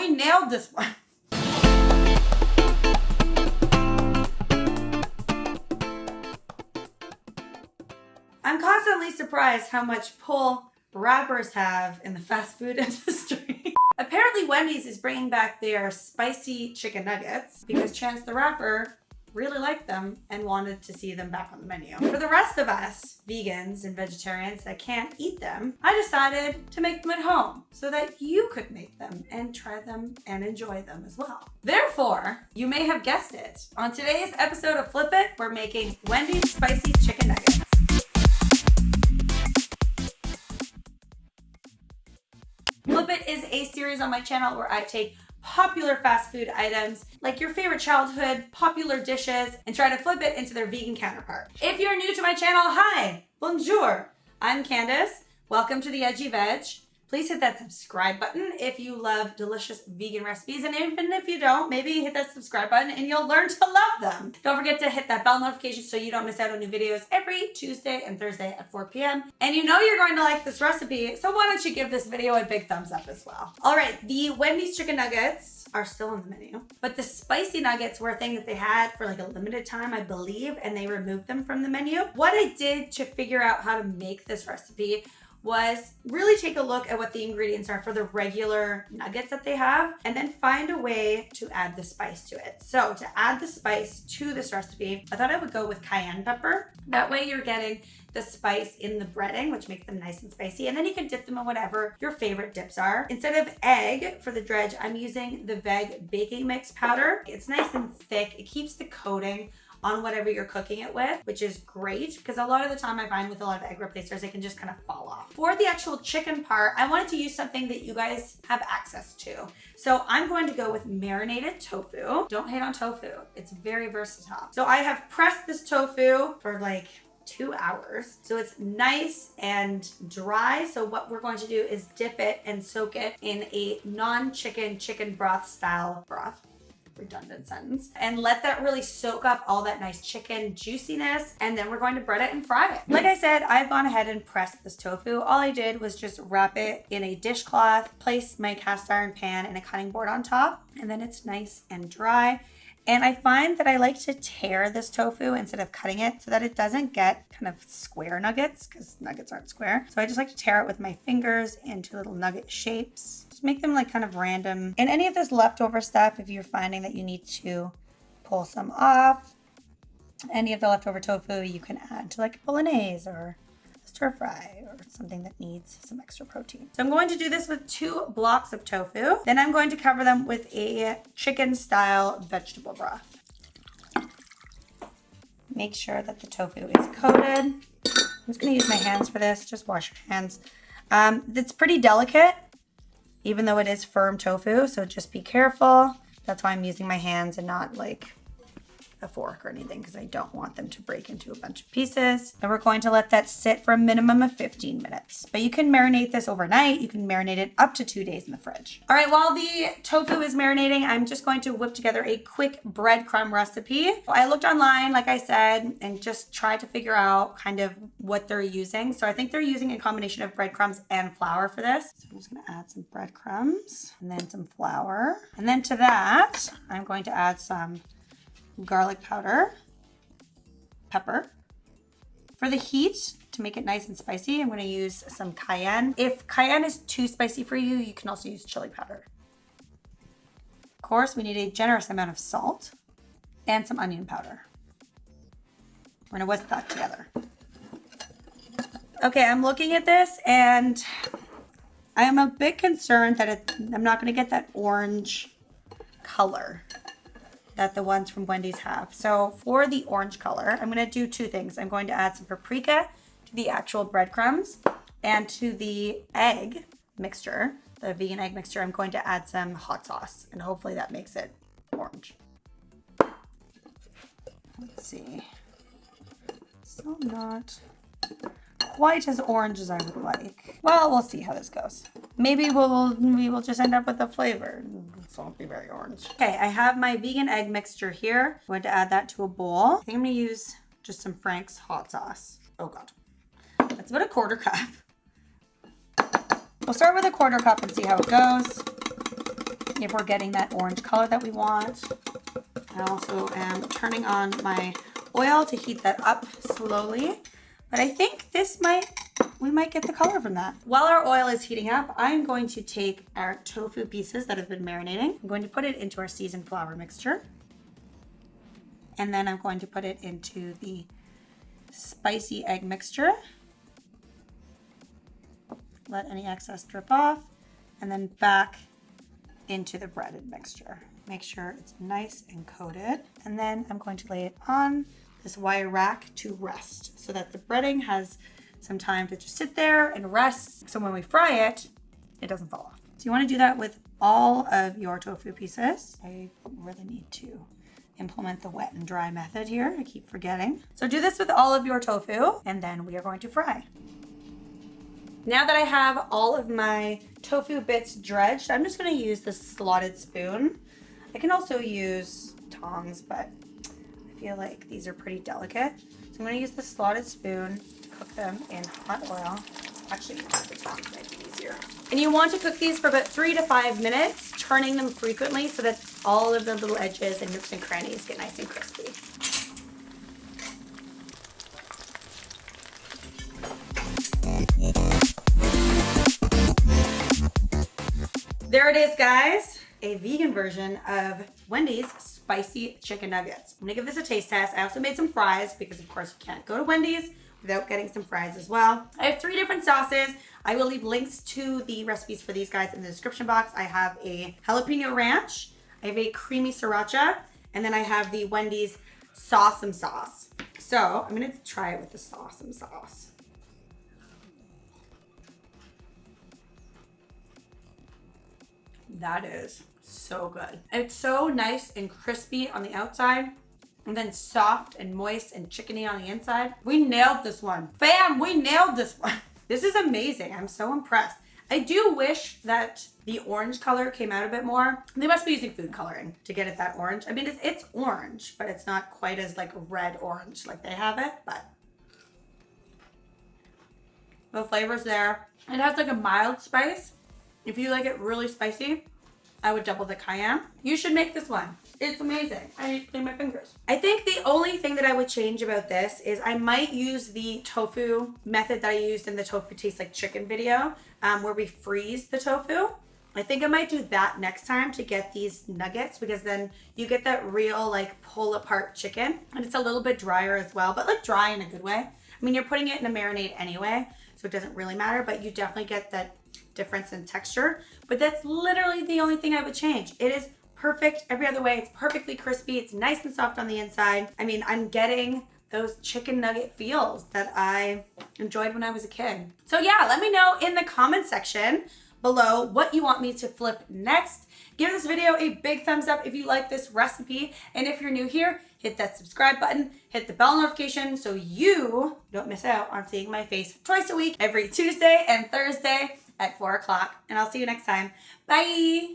we nailed this one. I'm constantly surprised how much pull rappers have in the fast food industry. Apparently Wendy's is bringing back their spicy chicken nuggets because Chance the Rapper really liked them and wanted to see them back on the menu. For the rest of us, vegans and vegetarians that can't eat them, I decided to make them at home so that you could make them and try them and enjoy them as well. Therefore, you may have guessed it, on today's episode of Flip It, we're making Wendy's spicy chicken nuggets. Flip It is a series on my channel where I take popular fast food items like your favorite childhood popular dishes and try to flip it into their vegan counterpart. If you're new to my channel, hi, bonjour. I'm Candace. Welcome to the Edgy Veg. Please hit that subscribe button if you love delicious vegan recipes, and even if you don't, maybe hit that subscribe button and you'll learn to love them. Don't forget to hit that bell notification so you don't miss out on new videos every Tuesday and Thursday at 4 p.m. And you know you're going to like this recipe, so why don't you give this video a big thumbs up as well. All right, the Wendy's chicken nuggets are still on the menu, but the spicy nuggets were a thing that they had for like a limited time, I believe, and they removed them from the menu. What I did to figure out how to make this recipe was really take a look at what the ingredients are for the regular nuggets that they have and then find a way to add the spice to it. So to add the spice to this recipe, I thought I would go with cayenne pepper. That way you're getting the spice in the breading, which makes them nice and spicy. And then you can dip them in whatever your favorite dips are. Instead of egg for the dredge, I'm using the veg baking mix powder. It's nice and thick. It keeps the coating on whatever you're cooking it with, which is great because a lot of the time I find with a lot of egg replacers, they can just kind of fall off. For the actual chicken part, I wanted to use something that you guys have access to. So I'm going to go with marinated tofu. Don't hate on tofu. It's very versatile. So I have pressed this tofu for like 2 hours. So it's nice and dry. So what we're going to do is dip it and soak it in a non-chicken chicken broth style broth. Redundant sentence, and let that really soak up all that nice chicken juiciness, and then we're going to bread it and fry it. Like I said, I've gone ahead and pressed this tofu. All I did was just wrap it in a dishcloth, place my cast iron pan and a cutting board on top, and then it's nice and dry. And I find that I like to tear this tofu instead of cutting it so that it doesn't get kind of square nuggets, because nuggets aren't square. So I just like to tear it with my fingers into little nugget shapes. Just make them like kind of random. And any of this leftover stuff, if you're finding that you need to pull some off, any of the leftover tofu you can add to like a bolognese or stir fry or something that needs some extra protein. So I'm going to do this with 2 blocks of tofu. Then I'm going to cover them with a chicken style vegetable broth. Make sure that the tofu is coated. I'm just going to use my hands for this. Just wash your hands. It's pretty delicate, even though it is firm tofu. So just be careful. That's why I'm using my hands and not like a fork or anything, because I don't want them to break into a bunch of pieces. And we're going to let that sit for a minimum of 15 minutes. But you can marinate this overnight. You can marinate it up to 2 days in the fridge. All right, while the tofu is marinating, I'm just going to whip together a quick breadcrumb recipe. I looked online, like I said, and just tried to figure out kind of what they're using. So I think they're using a combination of breadcrumbs and flour for this. So I'm just gonna add some breadcrumbs and then some flour. And then to that, I'm going to add some garlic powder, pepper. For the heat, to make it nice and spicy, I'm going to use some cayenne. If cayenne is too spicy for you, you can also use chili powder. Of course, we need a generous amount of salt and some onion powder. We're going to whisk that together. Okay, I'm looking at this and I am a bit concerned that I'm not going to get that orange color that the ones from Wendy's have. So for the orange color, I'm gonna do 2 things. I'm going to add some paprika to the actual breadcrumbs, and to the egg mixture, the vegan egg mixture, I'm going to add some hot sauce, and hopefully that makes it orange. Let's see. Still not quite as orange as I would like. Well, we'll see how this goes. Maybe we will just end up with a flavor. This won't be very orange. Okay, I have my vegan egg mixture here. I'm going to add that to a bowl. I think I'm gonna use just some Frank's hot sauce. Oh God, that's about a 1/4 cup. We'll start with a 1/4 cup and see how it goes. if we're getting that orange color that we want. I also am turning on my oil to heat that up slowly. But I think we might get the color from that. While our oil is heating up, I'm going to take our tofu pieces that have been marinating. I'm going to put it into our seasoned flour mixture. And then I'm going to put it into the spicy egg mixture. Let any excess drip off. And then back into the breaded mixture. Make sure it's nice and coated. And then I'm going to lay it on this wire rack to rest so that the breading has some time to just sit there and rest. So when we fry it, it doesn't fall off. So you want to do that with all of your tofu pieces. I really need to implement the wet and dry method here. I keep forgetting. So do this with all of your tofu, and then we are going to fry. Now that I have all of my tofu bits dredged, I'm just going to use the slotted spoon. I can also use tongs, but I feel like these are pretty delicate. So I'm going to use the slotted spoon to cook them in hot oil. Actually, the tongs might be easier. And you want to cook these for about 3 to 5 minutes, turning them frequently so that all of the little edges and nooks and crannies get nice and crispy. There it is, guys. A vegan version of Wendy's spicy chicken nuggets. I'm gonna give this a taste test. I also made some fries because of course you can't go to Wendy's without getting some fries as well. I have 3 different sauces. I will leave links to the recipes for these guys in the description box. I have a jalapeno ranch, I have a creamy sriracha, and then I have the Wendy's Sawsome sauce. So I'm gonna try it with the Sawsome sauce. That is so good. It's so nice and crispy on the outside, and then soft and moist and chickeny on the inside. We nailed this one. Fam, we nailed this one. This is amazing. I'm so impressed. I do wish that the orange color came out a bit more. They must be using food coloring to get it that orange. I mean, it's orange, but it's not quite as like red orange like they have it, but the flavor's there. It has like a mild spice. If you like it really spicy, I would double the cayenne. You should make this one. It's amazing. I need to clean my fingers. I think the only thing that I would change about this is I might use the tofu method that I used in the tofu tastes like chicken video, where we freeze the tofu. I think I might do that next time to get these nuggets, because then you get that real like pull apart chicken, and it's a little bit drier as well, but like dry in a good way. I mean, you're putting it in a marinade anyway, so it doesn't really matter, but you definitely get that difference in texture. But that's literally the only thing I would change. It is perfect every other way. It's perfectly crispy. It's nice and soft on the inside. I mean, I'm getting those chicken nugget feels that I enjoyed when I was a kid. So yeah, let me know in the comment section below what you want me to flip next. Give this video a big thumbs up if you like this recipe. And if you're new here, hit that subscribe button, hit the bell notification so you don't miss out on seeing my face twice a week, every Tuesday and Thursday at 4 o'clock. And I'll see you next time. Bye.